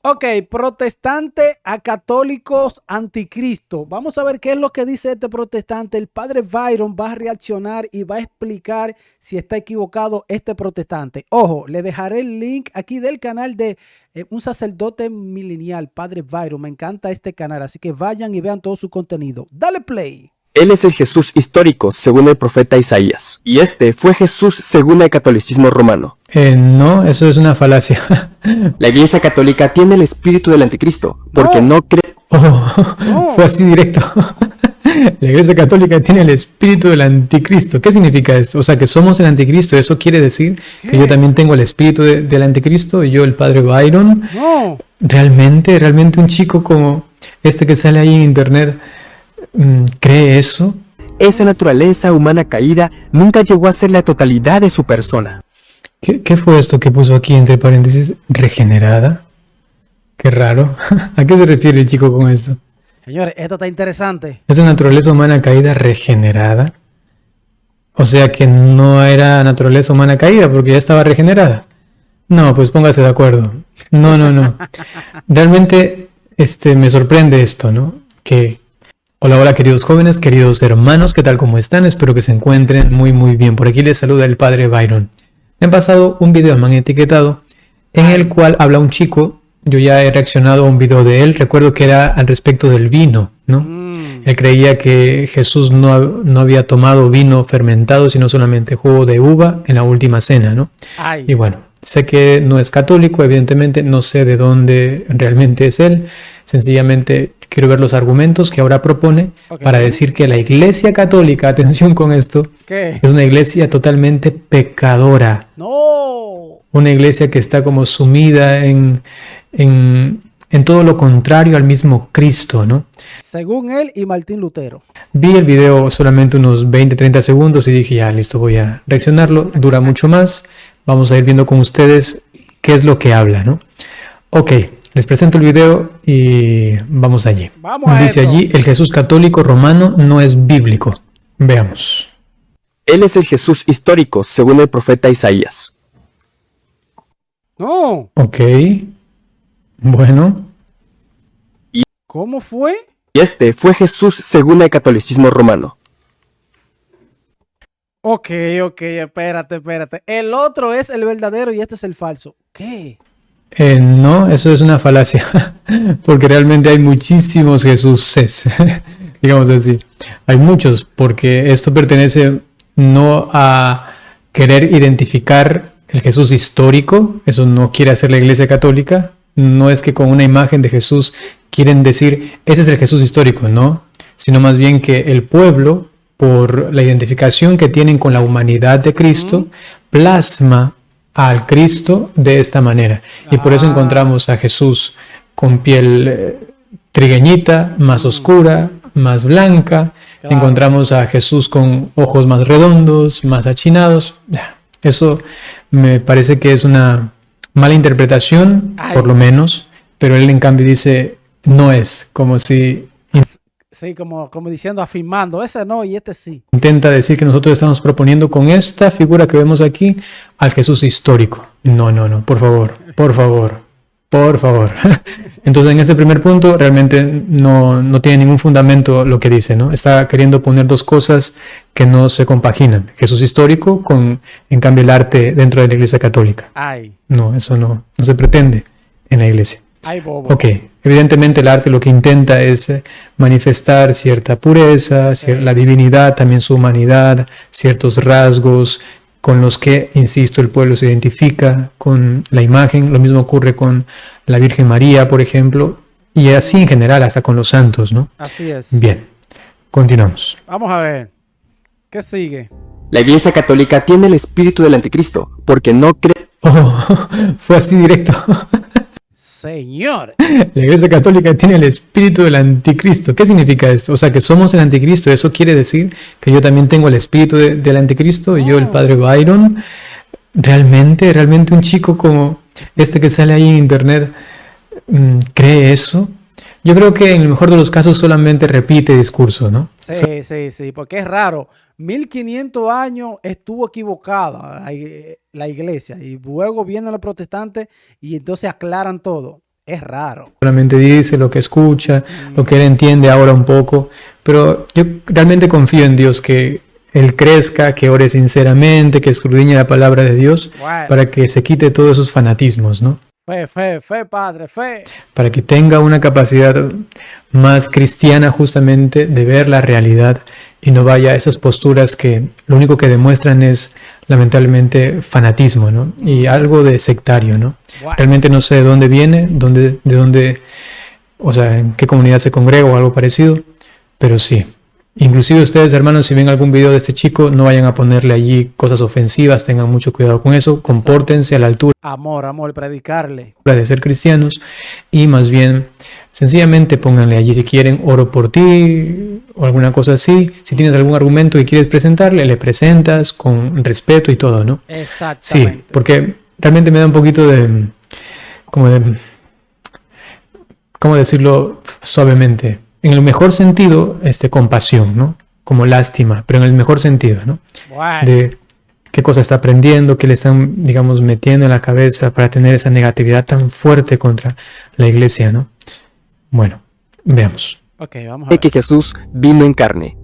Ok, protestante a católicos anticristo. Vamos a ver qué es lo que dice este protestante. El padre Byron va a reaccionar y va a explicar si está equivocado este protestante. Ojo, le dejaré el link aquí del canal de un sacerdote milenial, padre Byron. Me encanta este canal, así que vayan y vean todo su contenido. Dale play. Él es el Jesús histórico, según el profeta Isaías. Y este fue Jesús según el catolicismo romano. No, eso es una falacia. La Iglesia Católica tiene el espíritu del anticristo, porque no cree... Fue así directo. La Iglesia Católica tiene el espíritu del anticristo. ¿Qué significa esto? O sea, que somos el anticristo. ¿Eso quiere decir que yo también tengo el espíritu del anticristo? Y yo, el padre Byron. No. Realmente un chico como este que sale ahí en internet, ¿cree eso? Esa naturaleza humana caída nunca llegó a ser la totalidad de su persona. ¿Qué fue esto que puso aquí entre paréntesis? ¿Regenerada? Qué raro. ¿A qué se refiere el chico con esto? Señores, esto está interesante. ¿Esa naturaleza humana caída regenerada? O sea que no era naturaleza humana caída porque ya estaba regenerada. No, pues póngase de acuerdo. No. Realmente me sorprende esto, ¿no? Hola, queridos jóvenes, queridos hermanos, ¿qué tal? ¿Cómo están? Espero que se encuentren muy bien. Por aquí les saluda el padre Byron. Me han pasado un video, me han etiquetado, en el cual habla un chico. Yo ya he reaccionado a un video de él. Recuerdo que era al respecto del vino, ¿no? Él creía que Jesús no había tomado vino fermentado, sino solamente jugo de uva en la última cena, ¿no? Ay. Y bueno, sé que no es católico, evidentemente, no sé de dónde realmente es él. Sencillamente quiero ver los argumentos que ahora propone para decir que la Iglesia Católica, atención con esto, ¿qué? es una iglesia totalmente pecadora. No. Una iglesia que está como sumida en todo lo contrario al mismo Cristo, ¿no? Según él y Martín Lutero. Vi el video solamente unos 20-30 segundos y dije, ya, listo, voy a reaccionarlo. Dura mucho más. Vamos a ir viendo con ustedes qué es lo que habla, ¿no? Ok, les presento el video y vamos allí. Dice allí, el Jesús católico romano no es bíblico. Veamos. Él es el Jesús histórico, según el profeta Isaías. No. Ok. Bueno. ¿Cómo fue? Y este fue Jesús según el catolicismo romano. Ok, espérate. El otro es el verdadero y este es el falso. ¿Qué? No, eso es una falacia, porque realmente hay muchísimos Jesuses, digamos así. Hay muchos, porque esto pertenece no a querer identificar el Jesús histórico, eso no quiere hacer la Iglesia Católica. No es que con una imagen de Jesús quieren decir, ese es el Jesús histórico, no, sino más bien que el pueblo, por la identificación que tienen con la humanidad de Cristo, plasma al Cristo de esta manera. Y por eso encontramos a Jesús con piel trigueñita, más oscura, más blanca. Claro. Encontramos a Jesús con ojos más redondos, más achinados. Eso me parece que es una mala interpretación, por lo menos, pero él en cambio dice, no es, como si... Sí, como diciendo, afirmando, ese no y este sí. Intenta decir que nosotros estamos proponiendo con esta figura que vemos aquí al Jesús histórico. No, por favor. Entonces en ese primer punto realmente no tiene ningún fundamento lo que dice, ¿no? Está queriendo poner dos cosas que no se compaginan. Jesús histórico con, en cambio, el arte dentro de la Iglesia Católica. Ay. No, eso no se pretende en la Iglesia. Ay, bobo. Ok, evidentemente el arte lo que intenta es manifestar cierta pureza, la divinidad, también su humanidad, ciertos rasgos con los que, insisto, el pueblo se identifica con la imagen. Lo mismo ocurre con la Virgen María, por ejemplo, y así en general, hasta con los santos, ¿no? Así es. Bien, continuamos. Vamos a ver. ¿Qué sigue? La Iglesia Católica tiene el espíritu del anticristo, porque no cree... Fue así directo. Señor. La Iglesia Católica tiene el espíritu del anticristo. ¿Qué significa esto? O sea, que somos el anticristo. ¿Eso quiere decir que yo también tengo el espíritu del anticristo? Y yo, el padre Byron. Realmente un chico como este que sale ahí en internet, ¿cree eso? Yo creo que en el mejor de los casos solamente repite discurso, ¿no? Sí, porque es raro. 1500 años estuvo equivocada la iglesia y luego vienen los protestantes y entonces aclaran todo. Es raro. solamente dice lo que escucha, lo que él entiende ahora un poco, pero yo realmente confío en Dios que él crezca, que ore sinceramente, que escudriñe la palabra de Dios Bueno. para que se quite todos esos fanatismos, ¿no? Fe, padre, fe. Para que tenga una capacidad más cristiana justamente de ver la realidad y no vaya a esas posturas que lo único que demuestran es lamentablemente fanatismo, ¿no? Y algo de sectario, ¿no? Bueno. Realmente no sé de dónde viene, de dónde, o sea, en qué comunidad se congrega o algo parecido, pero sí. Inclusive ustedes, hermanos, si ven algún video de este chico, no vayan a ponerle allí cosas ofensivas, tengan mucho cuidado con eso, compórtense a la altura Amor, predicarle. de ser cristianos y más bien sencillamente pónganle allí si quieren oro por ti o alguna cosa así. Si tienes algún argumento que quieres presentarle, le presentas con respeto y todo, ¿no? Sí, Exactamente. porque realmente me da un poquito de ¿cómo decirlo suavemente? En el mejor sentido, compasión, ¿no? Como lástima, pero en el mejor sentido, ¿no? Bueno. De qué cosa está aprendiendo, qué le están, digamos, metiendo en la cabeza para tener esa negatividad tan fuerte contra la iglesia, ¿no? Bueno, veamos. Ok, vamos a Cree ver. que Jesús vino en carne.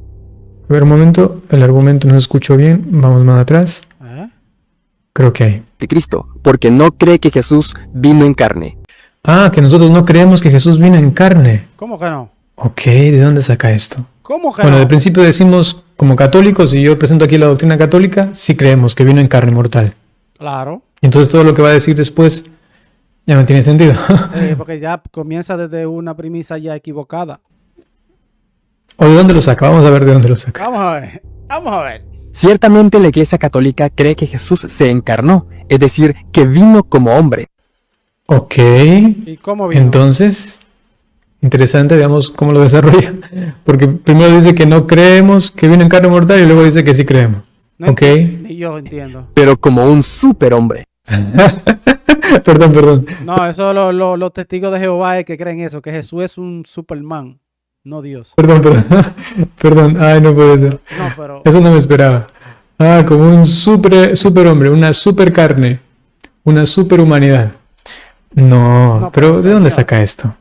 A ver, un momento, el argumento no se escuchó bien, vamos más atrás. ¿Eh? Creo que hay. De Cristo, porque no cree que Jesús vino en carne. Ah, que nosotros no creemos que Jesús vino en carne. ¿Cómo que no? Ok, ¿de dónde saca esto? ¿Cómo que Bueno, no? de principio decimos, como católicos, y yo presento aquí la doctrina católica, sí creemos que vino en carne mortal. Claro. Y entonces todo lo que va a decir después ya no tiene sentido. Sí, porque ya comienza desde una premisa ya equivocada. ¿O de dónde lo saca? Vamos a ver de dónde lo saca. Vamos a ver. Vamos a ver. Ciertamente la Iglesia Católica cree que Jesús se encarnó, es decir, que vino como hombre. Ok, ¿Y cómo vino? entonces, interesante, veamos cómo lo desarrolla. Porque primero dice que no creemos que vino en carne mortal y luego dice que sí creemos. No Ok, Ni yo entiendo. Pero como un superhombre. perdón. No, eso los testigos de Jehová es que creen eso, que Jesús es un Superman, no Dios. Perdón, ay, no puede ser. No, pero Eso no me esperaba. Ah, como un superhombre, una super carne, una superhumanidad. No, No, pero pero ¿de dónde señor. saca esto?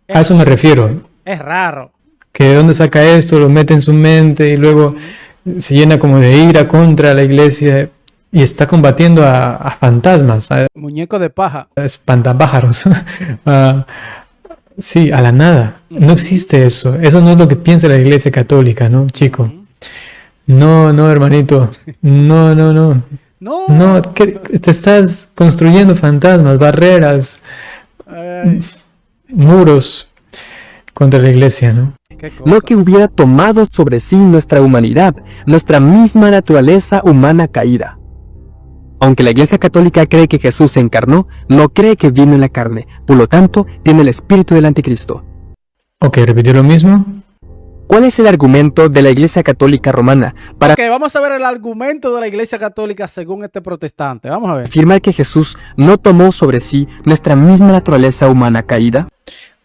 A eso me refiero. es raro. Que de dónde saca esto, lo mete en su mente y luego se llena como de ira contra la iglesia y está combatiendo a fantasmas, a Muñeco de paja. espantapájaros. Sí, a la nada. No existe eso. Eso no es lo que piensa la iglesia católica, ¿no, chico? No, hermanito. No. No. No, que te estás construyendo fantasmas, barreras, Ay, muros contra la iglesia, ¿no? qué cosa. No que hubiera tomado sobre sí nuestra humanidad, nuestra misma naturaleza humana caída. Aunque la Iglesia Católica cree que Jesús se encarnó, no cree que vino en la carne, por lo tanto, tiene el espíritu del anticristo. Ok, repitió lo mismo. ¿Cuál es el argumento de la Iglesia Católica Romana para Ok, vamos a ver el argumento de la Iglesia Católica según este protestante. Vamos a ver. afirmar que Jesús no tomó sobre sí nuestra misma naturaleza humana caída?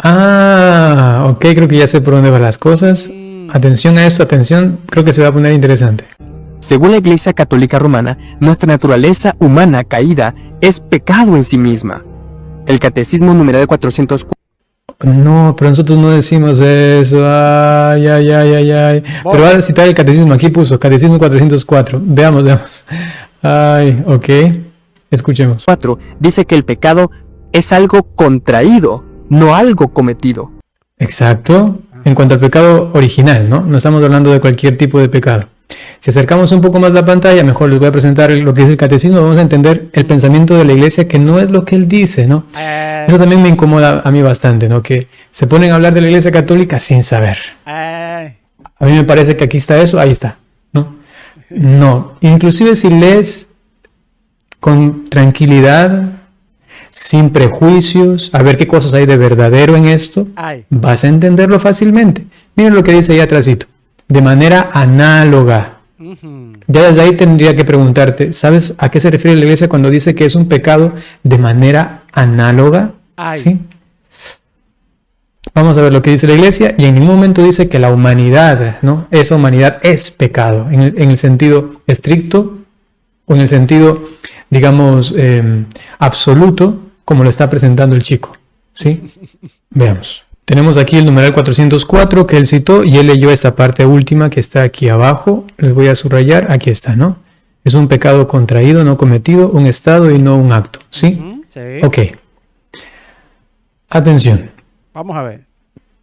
Ah, ok, creo que ya sé por dónde van las cosas. Atención a eso, atención, creo que se va a poner interesante. Según la Iglesia Católica Romana, nuestra naturaleza humana caída es pecado en sí misma. El Catecismo numeral 404 No, pero nosotros no decimos eso. Ay. Pero va a citar el catecismo. Aquí puso Catecismo 404. Veamos. Ay, ok. Escuchemos. dice que el pecado es algo contraído, no algo cometido. Exacto. En cuanto al pecado original, ¿no? No estamos hablando de cualquier tipo de pecado. Si acercamos un poco más la pantalla, mejor les voy a presentar lo que es el catecismo. Vamos a entender el pensamiento de la iglesia, que no es lo que él dice, ¿no? Eso también me incomoda a mí bastante, ¿no? Que se ponen a hablar de la iglesia católica sin saber. A mí me parece que aquí está eso, ahí está, ¿no? No, inclusive si lees con tranquilidad, sin prejuicios, a ver qué cosas hay de verdadero en esto, vas a entenderlo fácilmente. Miren lo que dice ahí atrásito, de manera análoga. Ya desde ahí tendría que preguntarte, ¿sabes a qué se refiere la iglesia cuando dice que es un pecado de manera análoga? ¿Sí? Vamos a ver lo que dice la iglesia, y en ningún momento dice que la humanidad, ¿no? Esa humanidad es pecado, en el sentido estricto, o en el sentido, digamos, absoluto, como lo está presentando el chico, ¿Sí? Veamos. Tenemos aquí el numeral 404 que él citó y él leyó esta parte última que está aquí abajo. Les voy a subrayar. Aquí está, ¿no? Es un pecado contraído, no cometido, un estado y no un acto. ¿Sí? Sí. Ok. Atención. Vamos a ver.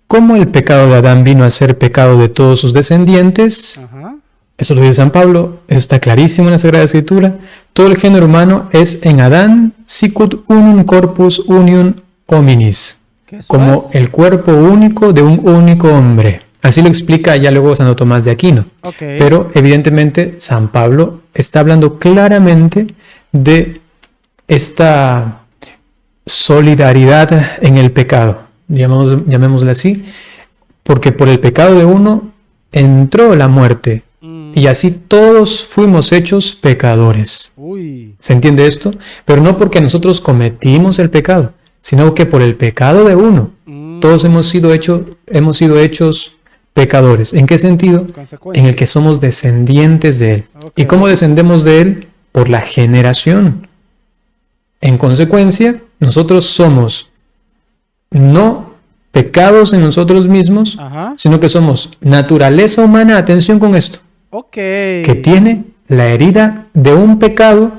¿Cómo el pecado de Adán vino a ser pecado de todos sus descendientes? Ajá. Eso lo dice San Pablo, eso está clarísimo en la Sagrada Escritura. Todo el género humano es en Adán, sicut unum corpus unium hominis, ¿Qué eso como es? el cuerpo único de un único hombre. Así lo explica ya luego Santo Tomás de Aquino. Ok. Pero evidentemente San Pablo está hablando claramente de esta solidaridad en el pecado, llamémosle así, porque por el pecado de uno entró la muerte y así todos fuimos hechos pecadores. Uy. ¿Se entiende esto? Pero no porque nosotros cometimos el pecado, sino que por el pecado de uno todos hemos sido hechos pecadores. ¿En qué sentido? Consecuencia. En el que somos descendientes de él. Ok. ¿Y cómo descendemos de él? Por la generación. En consecuencia, nosotros somos no pecados en nosotros mismos, Ajá. sino que somos naturaleza humana, atención con esto, Ok. que tiene la herida de un pecado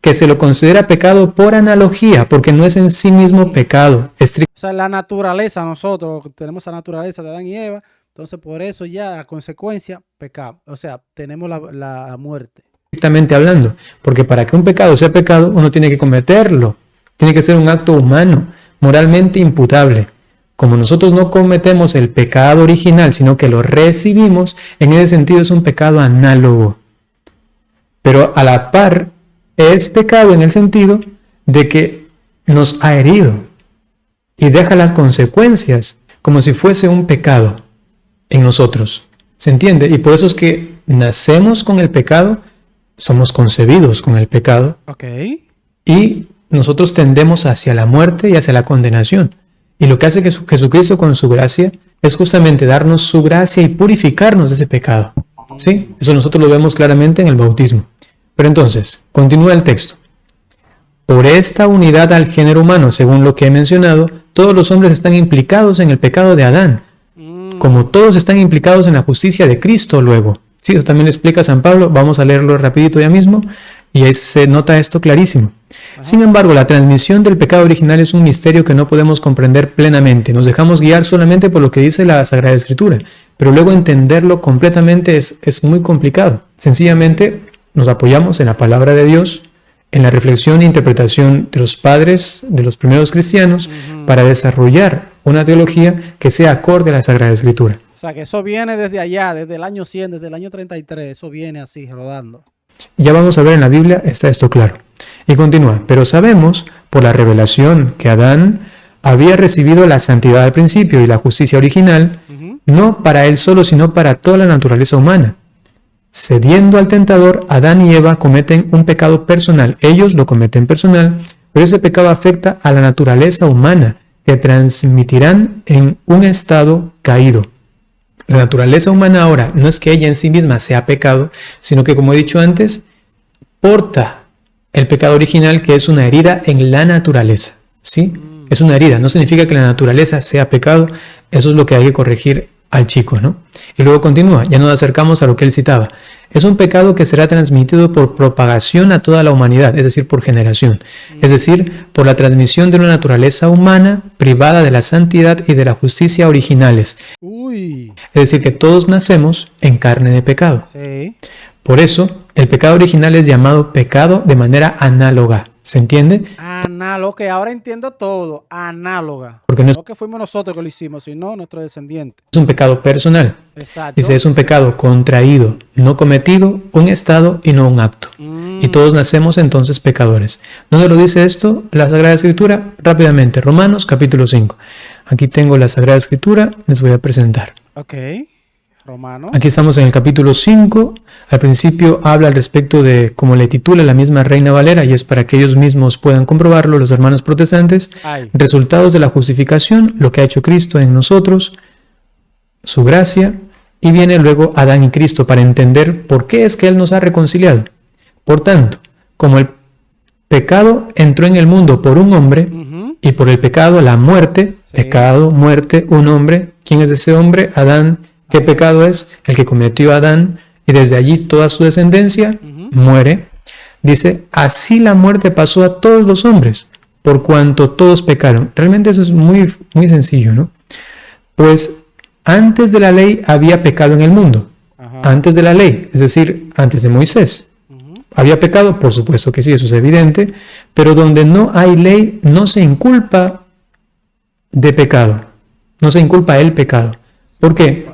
que se lo considera pecado por analogía, porque no es en sí mismo pecado. O sea, la naturaleza, nosotros tenemos la naturaleza de Adán y Eva, entonces por eso ya a consecuencia pecado. O sea, tenemos la muerte. Estrictamente hablando, porque para que un pecado sea pecado, uno tiene que cometerlo, tiene que ser un acto humano, moralmente imputable. Como nosotros no cometemos el pecado original, sino que lo recibimos, en ese sentido es un pecado análogo. Pero a la par, es pecado en el sentido de que nos ha herido y deja las consecuencias como si fuese un pecado en nosotros. ¿Se entiende? Y por eso es que nacemos con el pecado, somos concebidos con el pecado Ok. y nosotros tendemos hacia la muerte y hacia la condenación. Y lo que hace Jesucristo con su gracia es justamente darnos su gracia y purificarnos de ese pecado. ¿Sí? Eso nosotros lo vemos claramente en el bautismo. Pero entonces, continúa el texto. Por esta unidad al género humano, según lo que he mencionado, todos los hombres están implicados en el pecado de Adán, como todos están implicados en la justicia de Cristo luego. Sí, eso también lo explica San Pablo, vamos a leerlo rapidito ya mismo, y ahí se nota esto clarísimo. Sin embargo, la transmisión del pecado original es un misterio que no podemos comprender plenamente. Nos dejamos guiar solamente por lo que dice la Sagrada Escritura, pero luego entenderlo completamente es muy complicado. Sencillamente nos apoyamos en la palabra de Dios, en la reflexión e interpretación de los padres, de los primeros cristianos, para desarrollar una teología que sea acorde a la Sagrada Escritura. O sea, que eso viene desde allá, desde el año 100, desde el año 33, eso viene así, rodando. Ya vamos a ver en la Biblia, está esto claro. Y continúa, pero sabemos por la revelación que Adán había recibido la santidad al principio y la justicia original, no para él solo, sino para toda la naturaleza humana. Cediendo al tentador, Adán y Eva cometen un pecado personal. Ellos lo cometen personal, pero ese pecado afecta a la naturaleza humana, que transmitirán en un estado caído. La naturaleza humana ahora no es que ella en sí misma sea pecado, sino que, como he dicho antes, porta el pecado original, que es una herida en la naturaleza. ¿Sí? Es una herida, no significa que la naturaleza sea pecado, eso es lo que hay que corregir al chico, ¿no? Y luego continúa, ya nos acercamos a lo que él citaba. Es un pecado que será transmitido por propagación a toda la humanidad, es decir, por generación. Es decir, por la transmisión de una naturaleza humana privada de la santidad y de la justicia originales. Uy. Es decir, que todos nacemos en carne de pecado. Sí. Por eso, el pecado original es llamado pecado de manera análoga. ¿Se entiende? Análogo, que ahora entiendo todo. Análoga. Porque no es No que fuimos nosotros que lo hicimos, sino nuestros descendientes. un pecado personal. Exacto. Dice, es un pecado contraído, no cometido, un estado y no un acto. Y todos nacemos entonces pecadores. ¿Dónde lo dice esto? La Sagrada Escritura, rápidamente. Romanos capítulo 5. Aquí tengo la Sagrada Escritura, les voy a presentar. Ok. Romanos. Aquí estamos en el capítulo 5. Al principio habla al respecto de, como le titula la misma Reina Valera, y es para que ellos mismos puedan comprobarlo, los hermanos protestantes, Ay. resultados de la justificación, lo que ha hecho Cristo en nosotros, su gracia, y viene luego Adán y Cristo para entender por qué es que Él nos ha reconciliado. Por tanto, como el pecado entró en el mundo por un hombre, Y por el pecado, la muerte, Sí. pecado, muerte, un hombre. ¿Quién es ese hombre? Adán. ¿Qué pecado es? El que cometió Adán. Y desde allí toda su descendencia muere. Dice, así la muerte pasó a todos los hombres, por cuanto todos pecaron. Realmente eso es muy, muy sencillo, ¿no? Pues antes de la ley había pecado en el mundo. Ajá. Antes de la ley, es decir, antes de Moisés. ¿Había pecado? Por supuesto que sí, eso es evidente. Pero donde no hay ley, no se inculpa de pecado. No se inculpa el pecado. ¿Por qué?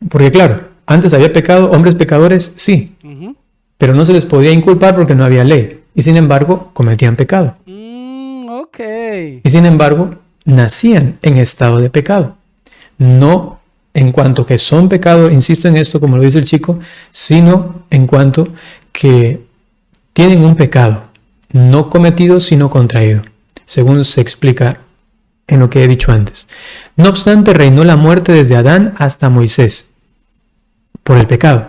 Porque claro, antes había pecado, hombres pecadores, sí. Ujú. Pero no se les podía inculpar porque no había ley. Y sin embargo, cometían pecado. Ok. Y sin embargo, nacían en estado de pecado. No en cuanto que son pecado, insisto en esto como lo dice el chico, sino en cuanto que tienen un pecado, no cometido, sino contraído, según se explica en lo que he dicho antes. No obstante, reinó la muerte desde Adán hasta Moisés, por el pecado,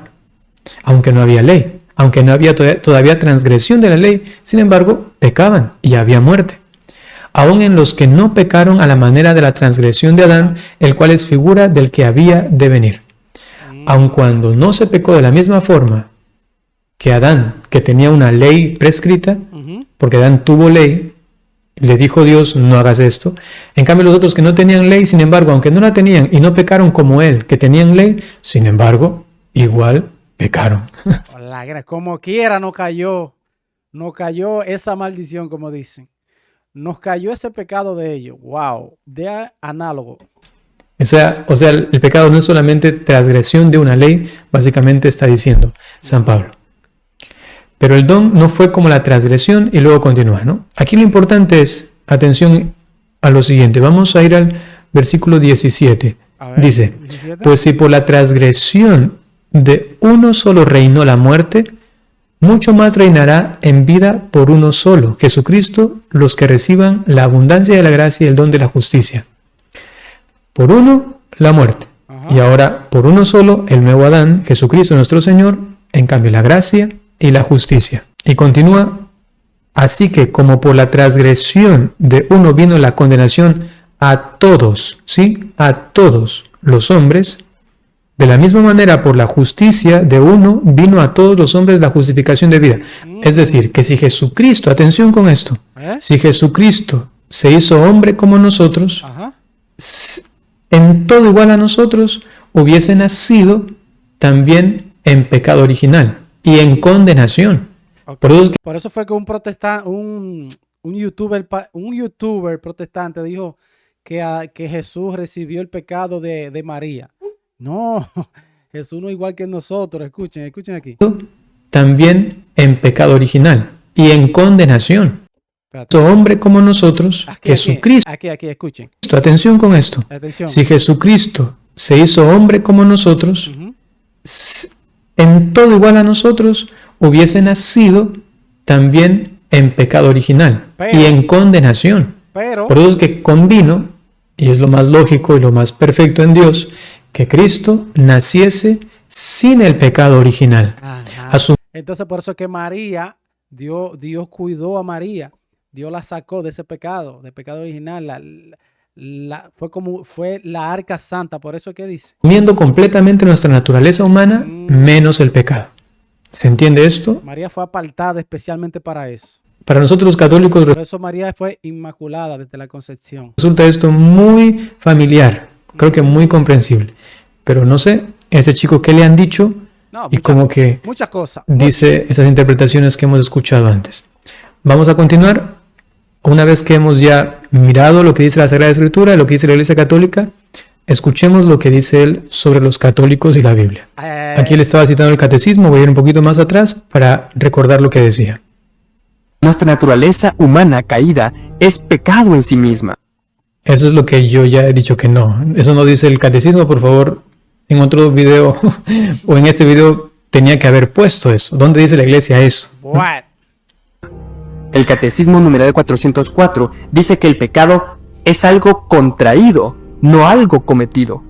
aunque no había ley, aunque no había todavía transgresión de la ley, sin embargo, pecaban y había muerte. Aún en los que no pecaron a la manera de la transgresión de Adán, el cual es figura del que había de venir. Aun cuando no se pecó de la misma forma que Adán, que tenía una ley prescrita, porque Adán tuvo ley, le dijo Dios, no hagas esto. En cambio los otros que no tenían ley, sin embargo, aunque no la tenían y no pecaron como él, que tenían ley, sin embargo, igual pecaron. Como quiera no cayó esa maldición, como dicen. Nos cayó ese pecado de ellos. Wow, de análogo. O sea, el pecado no es solamente transgresión de una ley, básicamente está diciendo San Pablo. Pero el don no fue como la transgresión y luego continúa, ¿no? Aquí lo importante es, atención a lo siguiente, vamos a ir al versículo 17. A ver, Dice, 17. pues si por la transgresión de uno solo reinó la muerte, mucho más reinará en vida por uno solo, Jesucristo, los que reciban la abundancia de la gracia y el don de la justicia. Por uno, la muerte. Ajá. Y ahora, por uno solo, el nuevo Adán, Jesucristo nuestro Señor, en cambio la gracia y la justicia. Y continúa, así que como por la transgresión de uno vino la condenación a todos, ¿sí? A todos los hombres, de la misma manera por la justicia de uno vino a todos los hombres la justificación de vida. Es decir, que si Jesucristo, atención con esto, si Jesucristo se hizo hombre como nosotros, Ajá. en todo igual a nosotros, hubiese nacido también en pecado original y en condenación. Okay. Por eso fue que un protestante, un youtuber protestante dijo que Jesús recibió el pecado de María. No, Jesús no es igual que nosotros. Escuchen aquí. También en pecado original y en condenación. Espérate. Hombre como nosotros, Jesucristo. Aquí, escuchen. Atención con esto. Atención. Si Jesucristo se hizo hombre como nosotros, en todo igual a nosotros, hubiese nacido también en pecado original y en condenación. Por eso es que convino, y es lo más lógico y lo más perfecto en Dios, que Cristo naciese sin el pecado original. Entonces por eso es que María, Dios cuidó a María, Dios la sacó de ese pecado, del pecado original, fue la arca santa, por eso es que dice. Asumiendo completamente nuestra naturaleza humana, menos el pecado. ¿Se entiende esto? María fue apartada especialmente para eso. Para nosotros los católicos, por eso María fue inmaculada desde la concepción. Resulta esto muy familiar, creo que muy comprensible. Pero no sé, ese chico, ¿qué le han dicho? No, y como que muchas cosas. Dice esas interpretaciones que hemos escuchado antes. Vamos a continuar. Una vez que hemos ya mirado lo que dice la Sagrada Escritura, lo que dice la Iglesia Católica, escuchemos lo que dice él sobre los católicos y la Biblia. Aquí le estaba citando el catecismo, voy a ir un poquito más atrás para recordar lo que decía. Nuestra naturaleza humana caída es pecado en sí misma. Eso es lo que yo ya he dicho que no. Eso no dice el catecismo, por favor. En otro video o en este video tenía que haber puesto eso. ¿Dónde dice la Iglesia eso? What? El Catecismo numeral 404 dice que el pecado es algo contraído, no algo cometido.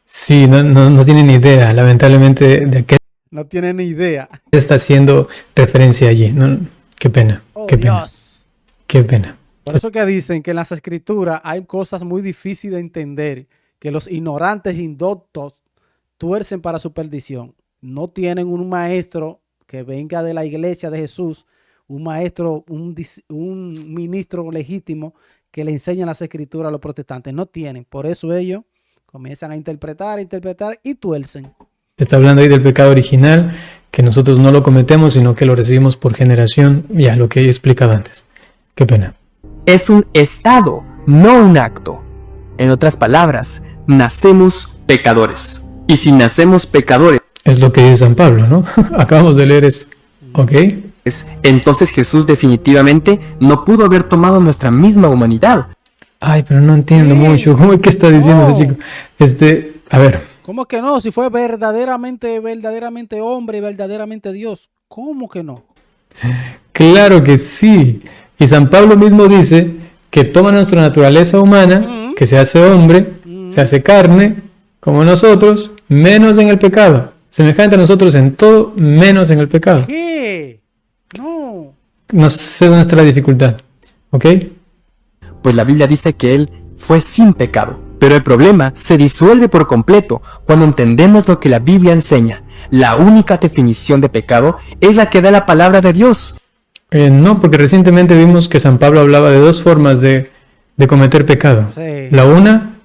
Sí, no tienen idea, lamentablemente, de qué no tienen ni idea. Está haciendo referencia allí. No, qué pena, Oh, qué pena. Dios. Qué pena. Por eso que dicen que en las escrituras hay cosas muy difíciles de entender, que los ignorantes indoctos tuercen para su perdición. No tienen un maestro que venga de la iglesia de Jesús, un maestro, un ministro legítimo que le enseñe las escrituras a los protestantes. No tienen. Por eso ellos comienzan a interpretar y tuercen. Está hablando ahí del pecado original, que nosotros no lo cometemos, sino que lo recibimos por generación, ya lo que he explicado antes. Qué pena. Es un estado, no un acto. En otras palabras, nacemos pecadores. Y si nacemos pecadores, Es lo que dice San Pablo, ¿no? Acabamos de leer esto. ¿Ok? entonces Jesús definitivamente no pudo haber tomado nuestra misma humanidad. Ay, pero no entiendo mucho. ¿Cómo es que está diciendo ese chico? A ver. ¿Cómo que no? Si fue verdaderamente hombre y verdaderamente Dios. ¿Cómo que no? Claro que sí. Y San Pablo mismo dice que toma nuestra naturaleza humana, que se hace hombre, se hace carne, como nosotros, menos en el pecado. Semejante a nosotros en todo, menos en el pecado. ¿Qué? No. No sé dónde está la dificultad. ¿Ok? Pues la Biblia dice que Él fue sin pecado. Pero el problema se disuelve por completo cuando entendemos lo que la Biblia enseña. La única definición de pecado es la que da la palabra de Dios. No, porque recientemente vimos que San Pablo hablaba de dos formas de cometer pecado. Sí. La una,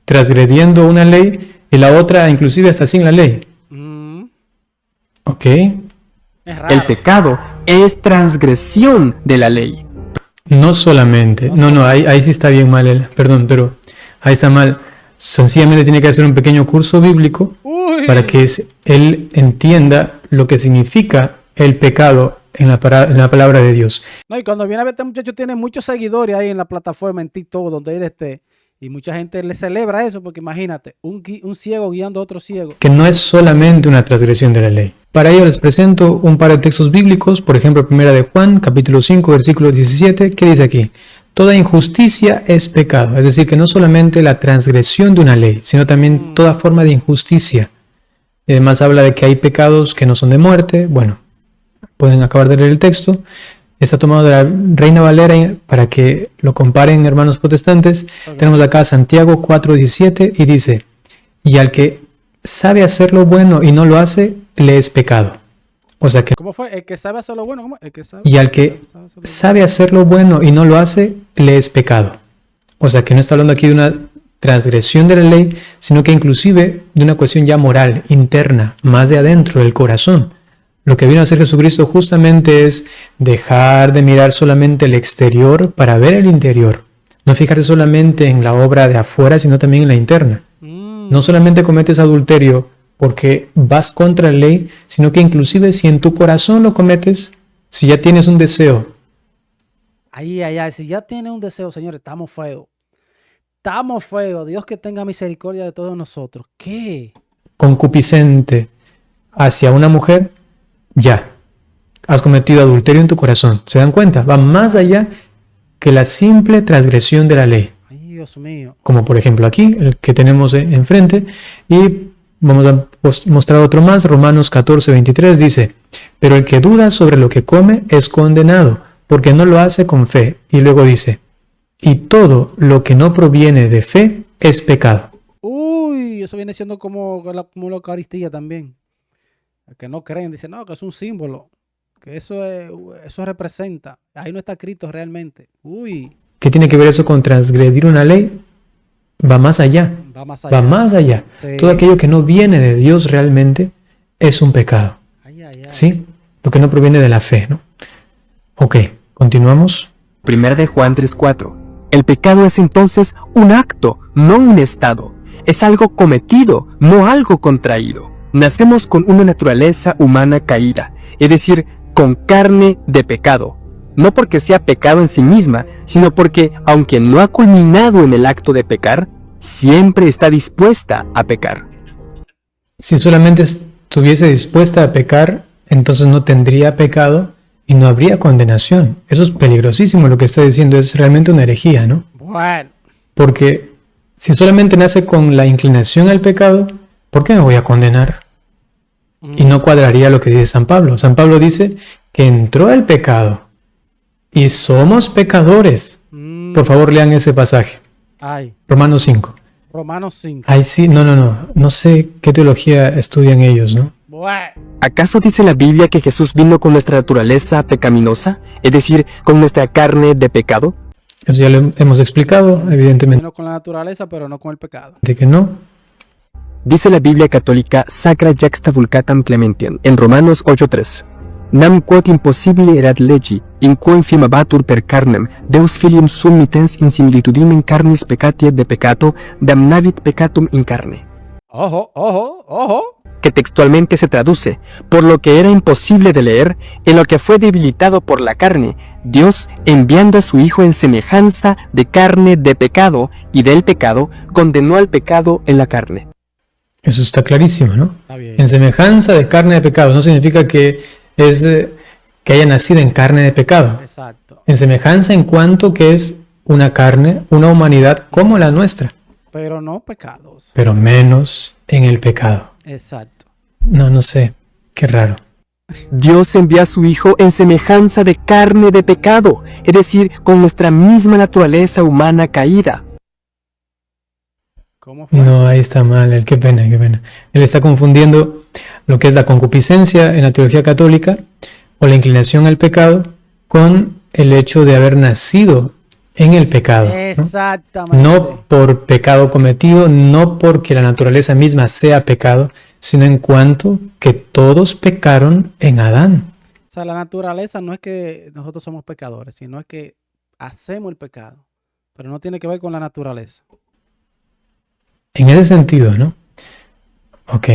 transgrediendo una ley, y la otra, inclusive hasta sin la ley. ¿Ok? Es raro. El pecado es transgresión de la ley. No solamente. No, ahí sí está bien mal perdón, pero ahí está mal. Sencillamente tiene que hacer un pequeño curso bíblico para que él entienda lo que significa el pecado en la palabra de Dios. No, y cuando viene a ver, este muchacho tiene muchos seguidores ahí en la plataforma, en TikTok, donde él esté. Y mucha gente le celebra eso, porque imagínate, un ciego guiando a otro ciego. Que no es solamente una transgresión de la ley. Para ello les presento un par de textos bíblicos, por ejemplo, 1 de Juan, capítulo 5, versículo 17, que dice aquí: toda injusticia es pecado. Es decir, que no solamente la transgresión de una ley, sino también toda forma de injusticia. Y además habla de que hay pecados que no son de muerte. Bueno, pueden acabar de leer el texto. Está tomado de la Reina Valera para que lo comparen, hermanos protestantes. Okay. Tenemos acá Santiago 4:17 y dice: y al que sabe hacer lo bueno y no lo hace, le es pecado. O sea que... ¿Cómo fue? El que sabe hacer lo bueno, ¿cómo? El que sabe, y al que sabe hacer lo bueno y no lo hace, le es pecado. O sea que no está hablando aquí de una transgresión de la ley, sino que inclusive de una cuestión ya moral, interna, más de adentro del corazón. Lo que vino a hacer Jesucristo justamente es dejar de mirar solamente el exterior para ver el interior. No fijarse solamente en la obra de afuera, sino también en la interna. No solamente cometes adulterio porque vas contra la ley, sino que inclusive si en tu corazón lo cometes, si ya tienes un deseo. Si ya tienes un deseo, señores, estamos feos. Estamos feos. Dios que tenga misericordia de todos nosotros. ¿Qué? Concupiscente hacia una mujer, ya has cometido adulterio en tu corazón. ¿Se dan cuenta? Va más allá que la simple transgresión de la ley. Ay, Dios mío. Como por ejemplo aquí, el que tenemos enfrente. Y vamos a mostrar otro más. Romanos 14:23 dice: pero el que duda sobre lo que come es condenado, porque no lo hace con fe. Y luego dice: y todo lo que no proviene de fe es pecado. Uy, eso viene siendo como la Eucaristía también. El que no creen, dice, no, que es un símbolo, que eso representa. Ahí no está escrito realmente. Uy. ¿Qué tiene que ver eso con transgredir una ley? Va más allá. Va más allá. Sí. Todo aquello que no viene de Dios realmente es un pecado. ¿Sí? Lo que no proviene de la fe, ¿no? Ok, continuamos. 1 de Juan 3:4. El pecado es entonces un acto, no un estado. Es algo cometido, no algo contraído. Nacemos con una naturaleza humana caída, es decir, con carne de pecado. No porque sea pecado en sí misma, sino porque, aunque no ha culminado en el acto de pecar, siempre está dispuesta a pecar. Si solamente estuviese dispuesta a pecar, entonces no tendría pecado y no habría condenación. Eso es peligrosísimo lo que está diciendo, es realmente una herejía, ¿no? Bueno. Porque si solamente nace con la inclinación al pecado, ¿por qué me voy a condenar? Y no cuadraría lo que dice San Pablo. San Pablo dice que entró el pecado y somos pecadores. Por favor, lean ese pasaje. Ay, Romanos 5. Romanos 5. Ay, sí, no sé qué teología estudian ellos, ¿no? Bueno, ¿Acaso dice la Biblia que Jesús vino con nuestra naturaleza pecaminosa? Es decir, con nuestra carne de pecado. Eso ya lo hemos explicado, evidentemente vino con la naturaleza, pero no con el pecado. que no. Dice la Biblia católica Sacra Juxta Vulgatam Clementiam en Romanos 8:3. Nam quod impossibile erat legi, in quo infirmabatur per carnem, Deus filium sum mitens in similitudinem in carnis peccati de peccato, damnavit peccatum in carne. Ojo, ojo, ojo. Que textualmente se traduce, por lo que era imposible de leer, en lo que fue debilitado por la carne, Dios, enviando a su Hijo en semejanza de carne de pecado y del pecado, condenó al pecado en la carne. Eso está clarísimo, ¿no? Está bien. En semejanza de carne de pecado. No significa que es que haya nacido en carne de pecado. Exacto. En semejanza en cuanto que es una carne, una humanidad como la nuestra, Pero no pecados. pero menos en el pecado. Exacto. No sé. Qué raro. Dios envió a su Hijo en semejanza de carne de pecado, es decir, con nuestra misma naturaleza humana caída. ¿Cómo fue? No, ahí está mal. Qué pena, qué pena. Él está confundiendo lo que es la concupiscencia en la teología católica o la inclinación al pecado con el hecho de haber nacido en el pecado, ¿no? Exactamente. No por pecado cometido, no porque la naturaleza misma sea pecado, sino en cuanto que todos pecaron en Adán. O sea, la naturaleza no es que nosotros somos pecadores, sino es que hacemos el pecado. Pero no tiene que ver con la naturaleza. En ese sentido, ¿no? Ok.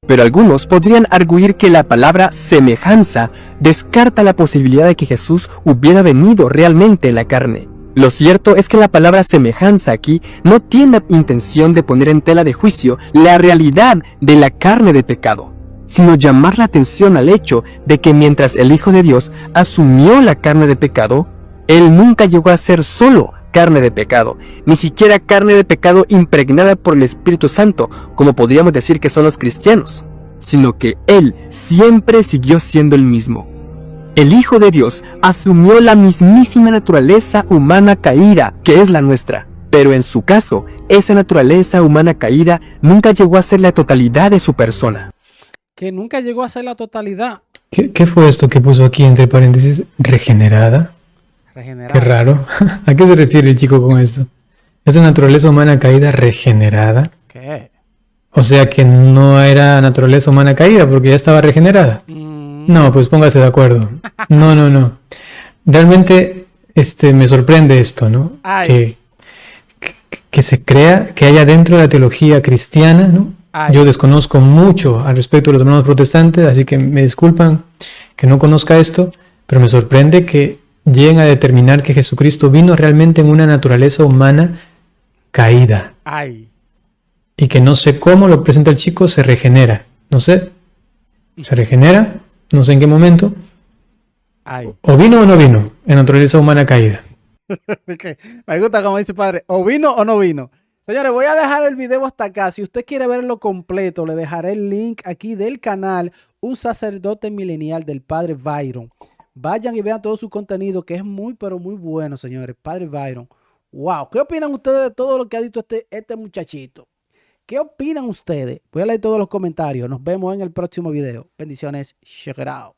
Pero algunos podrían arguir que la palabra semejanza descarta la posibilidad de que Jesús hubiera venido realmente en la carne. Lo cierto es que la palabra semejanza aquí no tiene la intención de poner en tela de juicio la realidad de la carne de pecado, sino llamar la atención al hecho de que mientras el Hijo de Dios asumió la carne de pecado, Él nunca llegó a ser solo carne de pecado, ni siquiera carne de pecado impregnada por el Espíritu Santo, como podríamos decir que son los cristianos, sino que Él siempre siguió siendo el mismo. El Hijo de Dios asumió la mismísima naturaleza humana caída, que es la nuestra. Pero en su caso, esa naturaleza humana caída nunca llegó a ser la totalidad de su persona. Que nunca llegó a ser la totalidad. ¿Qué fue esto que puso aquí entre paréntesis? ¿Regenerada? Regenerada. Qué raro. ¿A qué se refiere el chico con esto? ¿Esa naturaleza humana caída regenerada? ¿Qué? O sea que no era naturaleza humana caída porque ya estaba regenerada. No, pues póngase de acuerdo. No. Realmente me sorprende esto, ¿no? Ay. Que se crea, que haya dentro de la teología cristiana, ¿no? Ay. Yo desconozco mucho al respecto de los hermanos protestantes, así que me disculpan que no conozca esto, pero me sorprende que lleguen a determinar que Jesucristo vino realmente en una naturaleza humana caída. Ay. Y que no sé cómo lo presenta el chico, se regenera. No sé. Se regenera, no sé en qué momento. Ay. O vino o no vino en naturaleza humana caída. Me gusta como dice padre. ¿O vino o no vino? Señores, voy a dejar el video hasta acá. Si usted quiere verlo completo, le dejaré el link aquí del canal Un Sacerdote Milenial del Padre Byron. Vayan y vean todo su contenido, que es muy, pero muy bueno, señores. Padre Byron. Wow. ¿Qué opinan ustedes de todo lo que ha dicho este muchachito? ¿Qué opinan ustedes? Voy a leer todos los comentarios. Nos vemos en el próximo video. Bendiciones. Check it out.